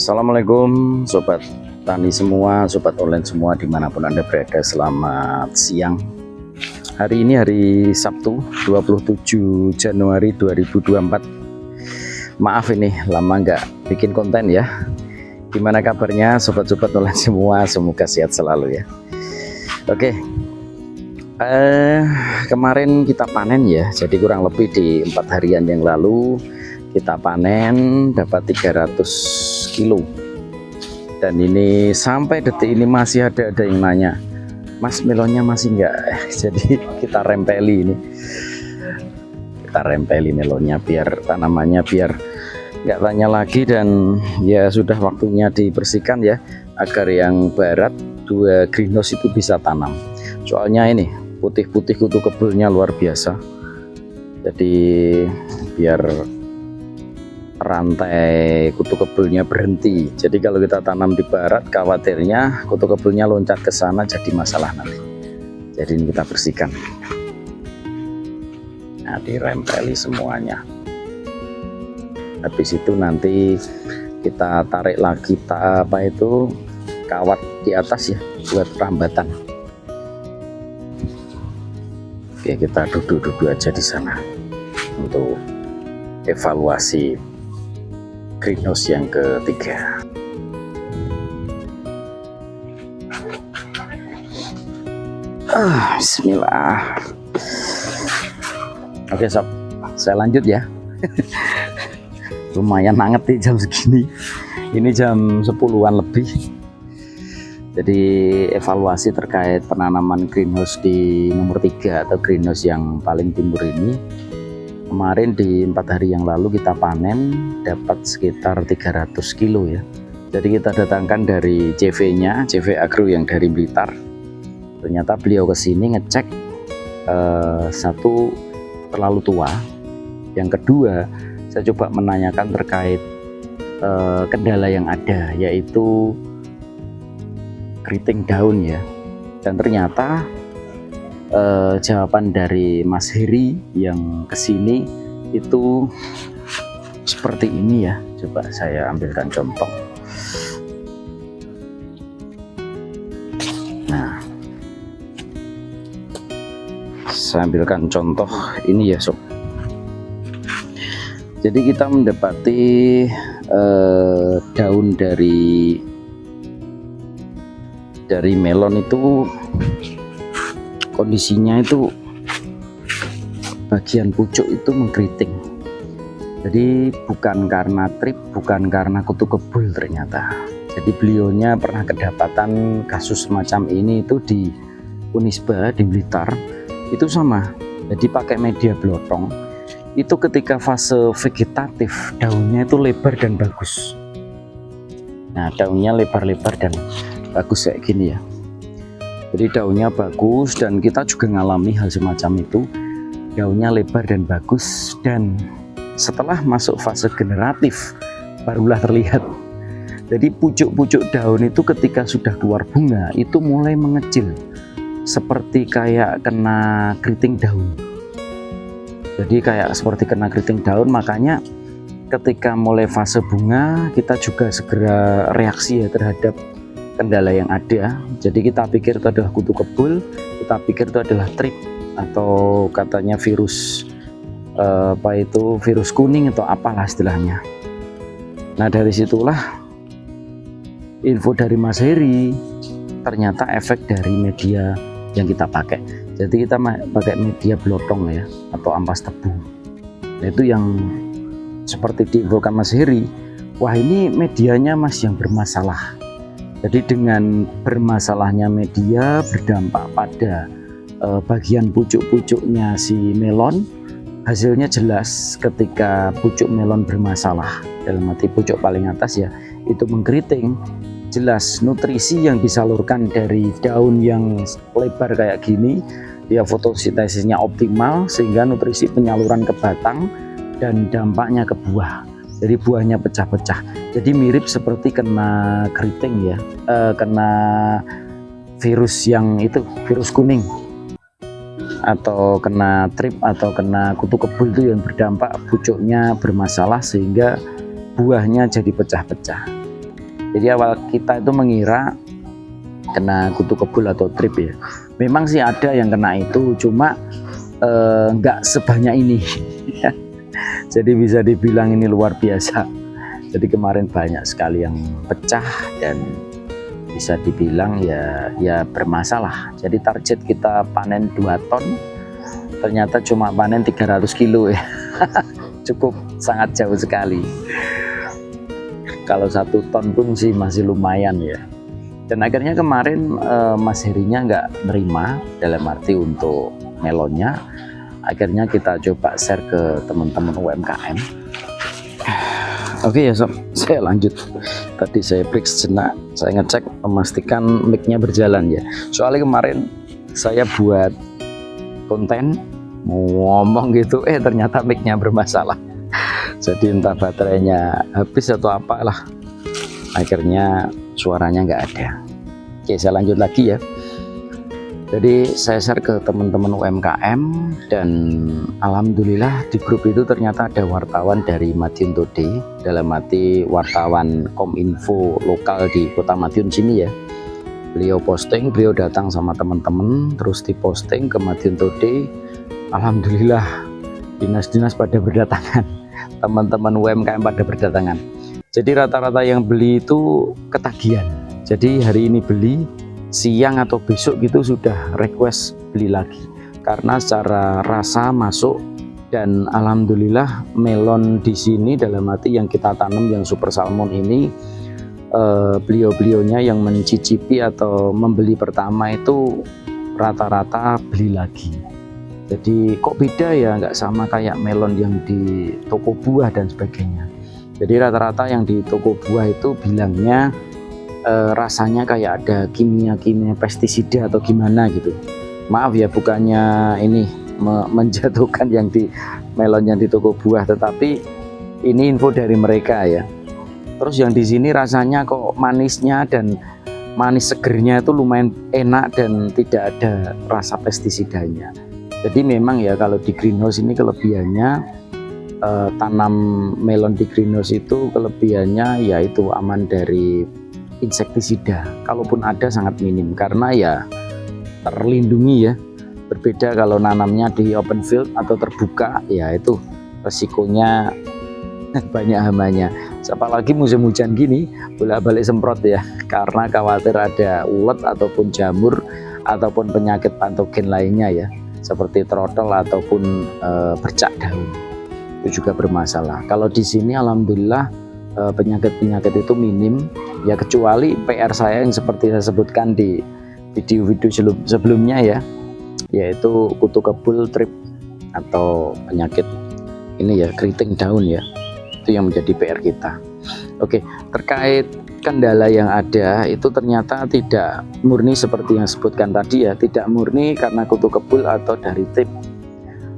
Assalamualaikum sobat tani semua, sobat online semua dimanapun Anda berada, selamat siang. Hari ini hari Sabtu 27 Januari 2024. Maaf ini lama nggak bikin konten ya. Gimana kabarnya sobat-sobat online semua, semoga sehat selalu ya. Oke, kemarin kita panen ya, jadi kurang lebih di 4 harian yang lalu kita panen dapat 300 kilo, dan ini sampai detik ini masih ada yang nanya, Mas melonnya masih enggak? Jadi kita rempeli ini, kita rempeli melonnya biar tanamannya biar nggak tanya lagi, dan ya sudah waktunya dibersihkan ya, agar yang barat 2 greenhouse itu bisa tanam. Soalnya ini putih-putih kutu kebulnya luar biasa, jadi biar rantai kutu kebulnya berhenti. Jadi kalau kita tanam di barat, khawatirnya kutu kebulnya loncat ke sana jadi masalah nanti. Jadi ini kita bersihkan. Nah, dirempeli semuanya. Habis itu nanti kita tarik lagi kawat di atas ya, buat rambatan. Oke, kita duduk-duduk aja di sana untuk evaluasi greenhouse yang ketiga. Bismillah. Oke sob, saya lanjut ya. Lumayan hangat nih jam segini. Ini jam 10-an lebih. Jadi evaluasi terkait penanaman greenhouse di nomor 3 atau greenhouse yang paling timur ini. Kemarin di 4 hari yang lalu kita panen dapat sekitar 300 kilo ya. Jadi kita datangkan dari CV-nya, CV Agro yang dari Blitar. Ternyata beliau kesini ngecek, satu terlalu tua, yang kedua saya coba menanyakan terkait kendala yang ada, yaitu keriting daun ya. Dan ternyata jawaban dari Mas Heri yang kesini itu seperti ini ya. Coba saya ambilkan contoh. Nah, saya ambilkan contoh ini ya sob. Jadi kita mendapati daun dari melon itu kondisinya itu bagian pucuk itu mengkeriting. Jadi bukan karena trip, bukan karena kutu kebul ternyata. Jadi beliaunya pernah kedapatan kasus semacam ini itu di Unisba di Blitar. Itu sama, jadi pakai media blotong. Itu ketika fase vegetatif daunnya itu lebar dan bagus. Nah, daunnya lebar-lebar dan bagus kayak gini ya. Jadi daunnya bagus, dan kita juga ngalami hal semacam itu. Daunnya lebar dan bagus, dan setelah masuk fase generatif barulah terlihat. Jadi pucuk-pucuk daun itu ketika sudah keluar bunga itu mulai mengecil, seperti kayak kena keriting daun. Jadi kayak seperti kena keriting daun, makanya ketika mulai fase bunga kita juga segera reaksi ya terhadap kendala yang ada. Jadi kita pikir itu adalah kutu kebul, kita pikir itu adalah trip atau katanya virus virus kuning atau apalah istilahnya. Nah, dari situlah info dari Mas Heri, ternyata efek dari media yang kita pakai. Jadi kita pakai media blotong ya, atau ampas tebu. Nah, itu yang seperti diinfokan Mas Heri, wah ini medianya Mas yang bermasalah. Jadi dengan bermasalahnya media berdampak pada bagian pucuk-pucuknya si melon, hasilnya jelas ketika pucuk melon bermasalah, dalam arti pucuk paling atas ya, itu mengkeriting, jelas nutrisi yang disalurkan dari daun yang lebar kayak gini, ya fotosintesisnya optimal, sehingga nutrisi penyaluran ke batang dan dampaknya ke buah. Jadi buahnya pecah-pecah, jadi mirip seperti kena keriting ya, kena virus yang itu, virus kuning, atau kena trip atau kena kutu kebul itu yang berdampak pucuknya bermasalah sehingga buahnya jadi pecah-pecah. Jadi awal kita itu mengira kena kutu kebul atau trip ya. Memang sih ada yang kena itu, cuma nggak sebanyak ini. Jadi bisa dibilang ini luar biasa. Jadi kemarin banyak sekali yang pecah dan bisa dibilang ya bermasalah. Jadi target kita panen 2 ton, ternyata cuma panen 300 kilo ya. Cukup sangat jauh sekali. Kalau 1 ton pun sih masih lumayan ya. Dan akhirnya kemarin Mas Herinya nggak nerima, dalam arti untuk melonnya. Akhirnya kita coba share ke teman-teman UMKM. Oke ya sob, saya lanjut. Tadi saya break sejenak, saya ngecek memastikan mic-nya berjalan ya. Soalnya kemarin saya buat konten mau ngomong gitu, ternyata mic-nya bermasalah. Jadi entah baterainya habis atau apalah, akhirnya suaranya nggak ada. Oke, saya lanjut lagi ya. Jadi saya share ke teman-teman UMKM, dan alhamdulillah di grup itu ternyata ada wartawan dari Madiun Today, dalam arti wartawan Kominfo lokal di Kota Madiun sini ya. Beliau posting, beliau datang sama teman-teman, terus diposting ke Madiun Today. Alhamdulillah dinas-dinas pada berdatangan, teman-teman UMKM pada berdatangan. Jadi rata-rata yang beli itu ketagihan. Jadi hari ini beli, siang atau besok gitu sudah request beli lagi. Karena secara rasa masuk, dan alhamdulillah melon di sini dalam arti yang kita tanam yang super salmon ini, beliau-beliaunya yang mencicipi atau membeli pertama itu rata-rata beli lagi. Jadi kok beda ya, nggak sama kayak melon yang di toko buah dan sebagainya. Jadi rata-rata yang di toko buah itu bilangnya rasanya kayak ada kimia-kimia pestisida atau gimana gitu. Maaf ya, bukannya ini menjatuhkan yang di melon yang di toko buah, tetapi ini info dari mereka ya. Terus yang di sini rasanya kok manisnya dan manis segernya itu lumayan enak dan tidak ada rasa pestisidanya. Jadi memang ya kalau di greenhouse ini kelebihannya, tanam melon di greenhouse itu kelebihannya yaitu aman dari insektisida, kalaupun ada sangat minim karena ya terlindungi ya. Berbeda kalau nanamnya di open field atau terbuka, ya itu resikonya banyak hamanya. Apalagi musim hujan gini bolak-balik semprot ya, karena khawatir ada ulet ataupun jamur ataupun penyakit patogen lainnya ya, seperti trotol ataupun bercak daun, itu juga bermasalah. Kalau di sini alhamdulillah penyakit-penyakit itu minim ya, kecuali PR saya yang seperti saya sebutkan di video-video sebelumnya ya, yaitu kutu kebul, trip atau penyakit ini ya, keriting daun ya, itu yang menjadi PR kita. Oke, terkait kendala yang ada itu ternyata tidak murni seperti yang sebutkan tadi ya, tidak murni karena kutu kebul atau dari trip.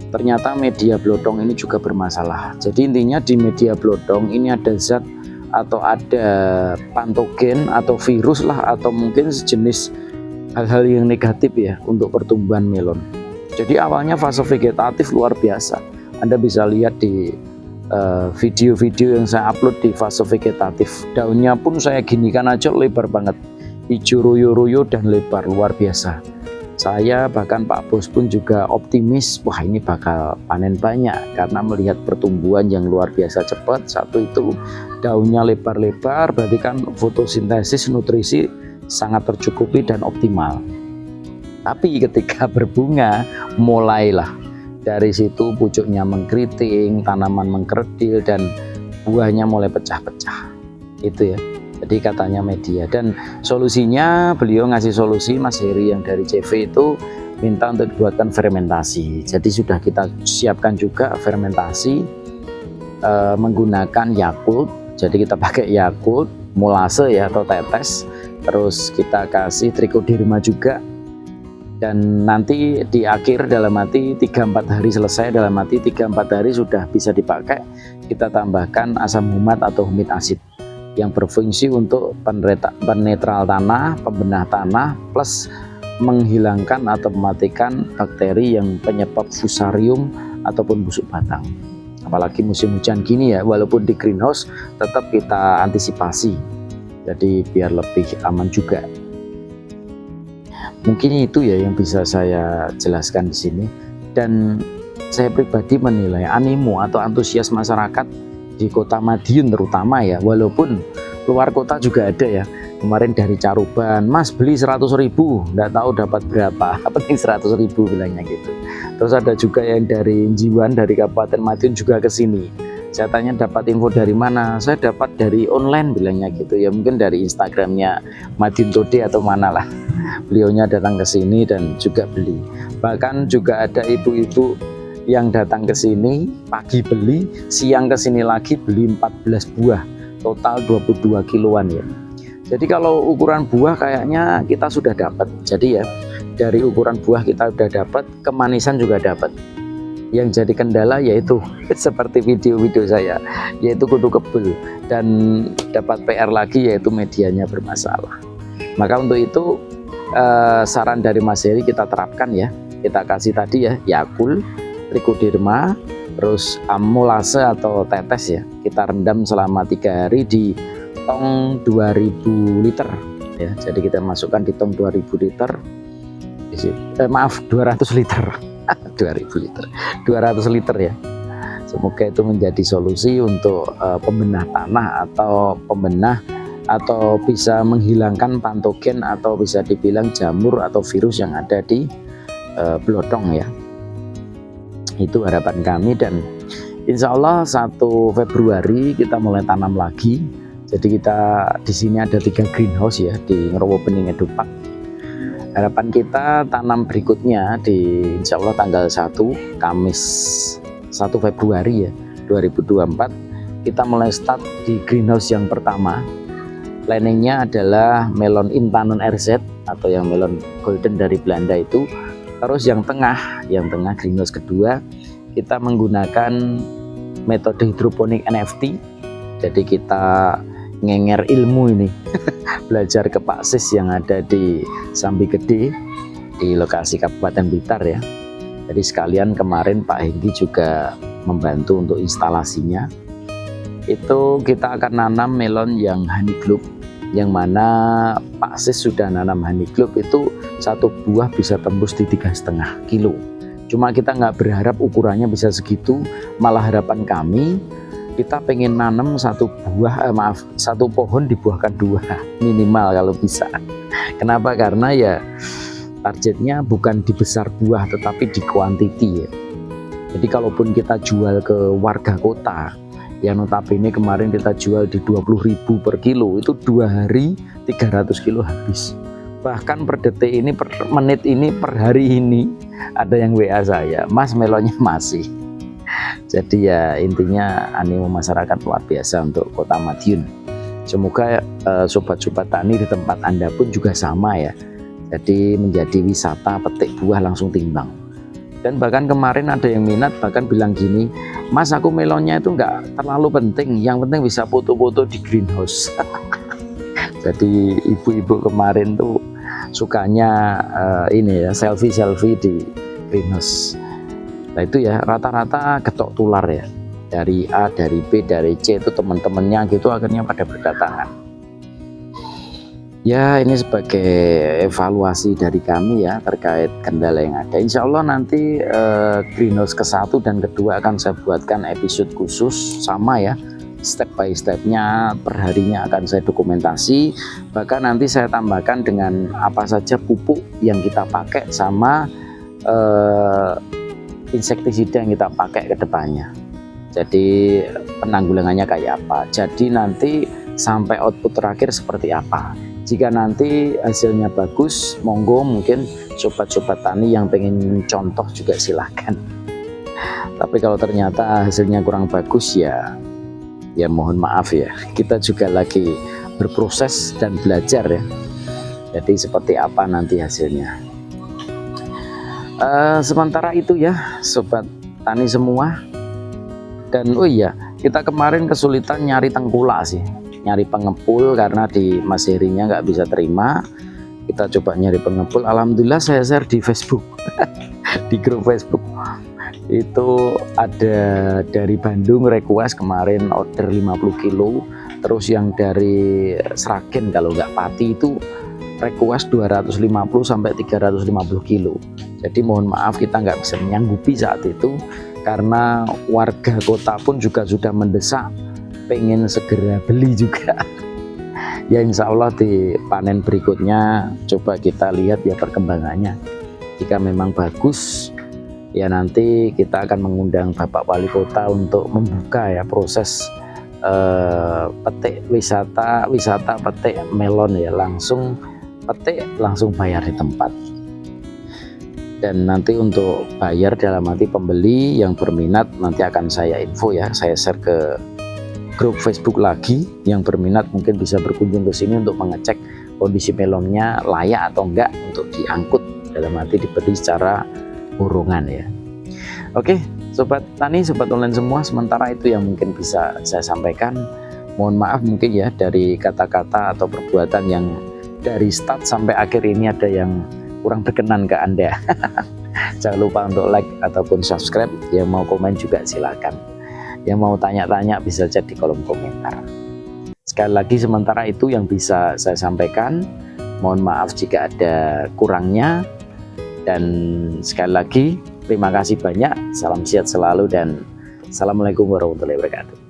Ternyata media blotong ini juga bermasalah. Jadi intinya di media blotong ini ada zat atau ada patogen atau virus lah, atau mungkin sejenis hal-hal yang negatif ya untuk pertumbuhan melon. Jadi awalnya fase vegetatif luar biasa. Anda bisa lihat di video-video yang saya upload di fase vegetatif. Daunnya pun saya ginikan aja lebar banget, hijau royo-royo dan lebar luar biasa. Saya bahkan Pak Bos pun juga optimis, wah ini bakal panen banyak karena melihat pertumbuhan yang luar biasa cepat. Satu itu daunnya lebar-lebar, berarti kan fotosintesis nutrisi sangat tercukupi dan optimal. Tapi ketika berbunga mulailah dari situ pucuknya mengkeriting, tanaman mengkerdil dan buahnya mulai pecah-pecah. Itu ya. Jadi katanya media, dan solusinya beliau ngasih solusi, Mas Heri yang dari CV itu minta untuk dibuatkan fermentasi. Jadi sudah kita siapkan juga fermentasi menggunakan Yakult. Jadi kita pakai Yakult, molase ya atau tetes, terus kita kasih trichoderma juga, dan nanti di akhir dalam arti 3-4 hari selesai, dalam arti 3-4 hari sudah bisa dipakai, kita tambahkan asam humat atau humid acid yang berfungsi untuk penetral tanah, pembenah tanah, plus menghilangkan atau mematikan bakteri yang penyebab fusarium ataupun busuk batang. Apalagi musim hujan gini ya, walaupun di greenhouse tetap kita antisipasi. jadi biar lebih aman juga. Mungkin itu ya yang bisa saya jelaskan di sini. Dan saya pribadi menilai animo atau antusias masyarakat di Kota Madiun terutama ya, walaupun luar kota juga ada ya. Kemarin dari Caruban, Mas beli 100.000, nggak tahu dapat berapa, penting 100.000 bilangnya gitu. Terus ada juga yang dari Jiwan, dari Kabupaten Madiun juga ke sini. Saya tanya dapat info dari mana, saya dapat dari online bilangnya gitu ya, mungkin dari Instagramnya Madiun Today atau mana lah. Beliaunya datang ke sini dan juga beli. Bahkan juga ada ibu-ibu yang datang ke sini pagi beli, siang ke sini lagi beli 14 buah, total 22 kiloan ya. Jadi kalau ukuran buah kayaknya kita sudah dapat. Jadi ya dari ukuran buah kita sudah dapat, kemanisan juga dapat. Yang jadi kendala yaitu seperti video-video saya, yaitu kutu kebul, dan dapat PR lagi yaitu medianya bermasalah. Maka untuk itu saran dari Mas Heri kita terapkan ya. Kita kasih tadi ya Yakult, Trichoderma, terus amolase atau tetes ya. Kita rendam selama 3 hari di tong 2000 liter ya. Jadi kita masukkan di tong 2000 liter. Maaf 200 liter. 2000 liter. 200 liter ya. Semoga itu menjadi solusi untuk pembenah tanah atau pembenah atau bisa menghilangkan patogen atau bisa dibilang jamur atau virus yang ada di belodong ya. Itu harapan kami, dan insya Allah 1 Februari kita mulai tanam lagi. Jadi kita di sini ada 3 greenhouse ya di Ngerowo Bening Edupak. Harapan kita tanam berikutnya di insya Allah tanggal 1 Kamis 1 Februari ya 2024 kita mulai start di greenhouse yang pertama. Planningnya adalah melon Intanon RZ atau yang melon golden dari Belanda itu. Terus yang tengah greenhouse kedua kita menggunakan metode hidroponik NFT. Jadi kita ngenger ilmu ini belajar ke Pak Sis yang ada di Sambi Gede di lokasi Kabupaten Blitar ya. Jadi sekalian kemarin Pak Hengki juga membantu untuk instalasinya. Itu kita akan nanam melon yang honey globe, yang mana Pak Sis sudah nanam honey globe itu 1 buah bisa tembus di 3,5 kilo. Cuma kita nggak berharap ukurannya bisa segitu, malah harapan kami kita pengen nanam 1 pohon dibuahkan 2 minimal kalau bisa. Kenapa? Karena ya targetnya bukan di besar buah tetapi di kuantiti ya. Jadi kalaupun kita jual ke warga kota yang notabene kemarin kita jual di 20.000 per kilo, itu 2 hari 300 kilo habis. Bahkan per detik ini, per menit ini, per hari ini ada yang WA saya, Mas melonnya masih. Jadi ya intinya animo masyarakat luar biasa untuk Kota Madiun. Semoga sobat-sobat tani di tempat Anda pun juga sama ya. Jadi menjadi wisata petik buah langsung timbang. Dan bahkan kemarin ada yang minat bahkan bilang gini, Mas aku melonnya itu nggak terlalu penting, yang penting bisa foto-foto di greenhouse. Jadi ibu-ibu kemarin tuh sukanya ini ya selfie di greenhouse. Nah itu ya rata-rata getok tular ya, dari A, dari B, dari C itu teman-temannya gitu akhirnya pada berdatangan. Ya ini sebagai evaluasi dari kami ya terkait kendala yang ada. Insya Allah nanti greenhouse ke-1 dan kedua akan saya buatkan episode khusus sama ya, step by stepnya perharinya akan saya dokumentasi. Bahkan nanti saya tambahkan dengan apa saja pupuk yang kita pakai sama insektisida yang kita pakai ke depannya. Jadi penanggulangannya kayak apa. Jadi nanti sampai output terakhir seperti apa. Jika nanti hasilnya bagus, monggo mungkin sobat-sobat tani yang pengen contoh juga silahkan. Tapi kalau ternyata hasilnya kurang bagus ya mohon maaf ya. Kita juga lagi berproses dan belajar ya. Jadi seperti apa nanti hasilnya. Sementara itu ya sobat tani semua. Dan oh iya kita kemarin kesulitan nyari tengkulak sih, nyari pengepul karena di Mas Herinya nggak bisa terima. Kita coba nyari pengepul, alhamdulillah saya share di Facebook. Di grup Facebook itu ada dari Bandung request kemarin order 50 kilo Terus yang dari Sragen kalau nggak Pati itu request 250 sampai 350 kilo. Jadi mohon maaf kita nggak bisa menyanggupi saat itu, karena warga kota pun juga sudah mendesak pengen segera beli juga. Ya insya Allah di panen berikutnya coba kita lihat ya perkembangannya. Jika memang bagus ya nanti kita akan mengundang Bapak Wali Kota untuk membuka ya proses petik wisata petik melon ya, langsung petik langsung bayar di tempat. Dan nanti untuk bayar dalam arti pembeli yang berminat nanti akan saya info ya, saya share ke grup Facebook lagi. Yang berminat mungkin bisa berkunjung ke sini untuk mengecek kondisi melonnya layak atau enggak untuk diangkut, dalam arti dibeli secara borongan ya. Oke sobat tani, sobat online semua, sementara itu yang mungkin bisa saya sampaikan. Mohon maaf mungkin ya dari kata-kata atau perbuatan yang dari start sampai akhir ini ada yang kurang berkenan ke Anda. Jangan lupa untuk like ataupun subscribe. Yang mau komen juga silakan. Yang mau tanya-tanya bisa chat di kolom komentar. Sekali lagi sementara itu yang bisa saya sampaikan. Mohon maaf jika ada kurangnya. Dan sekali lagi terima kasih banyak. Salam sehat selalu dan assalamualaikum warahmatullahi wabarakatuh.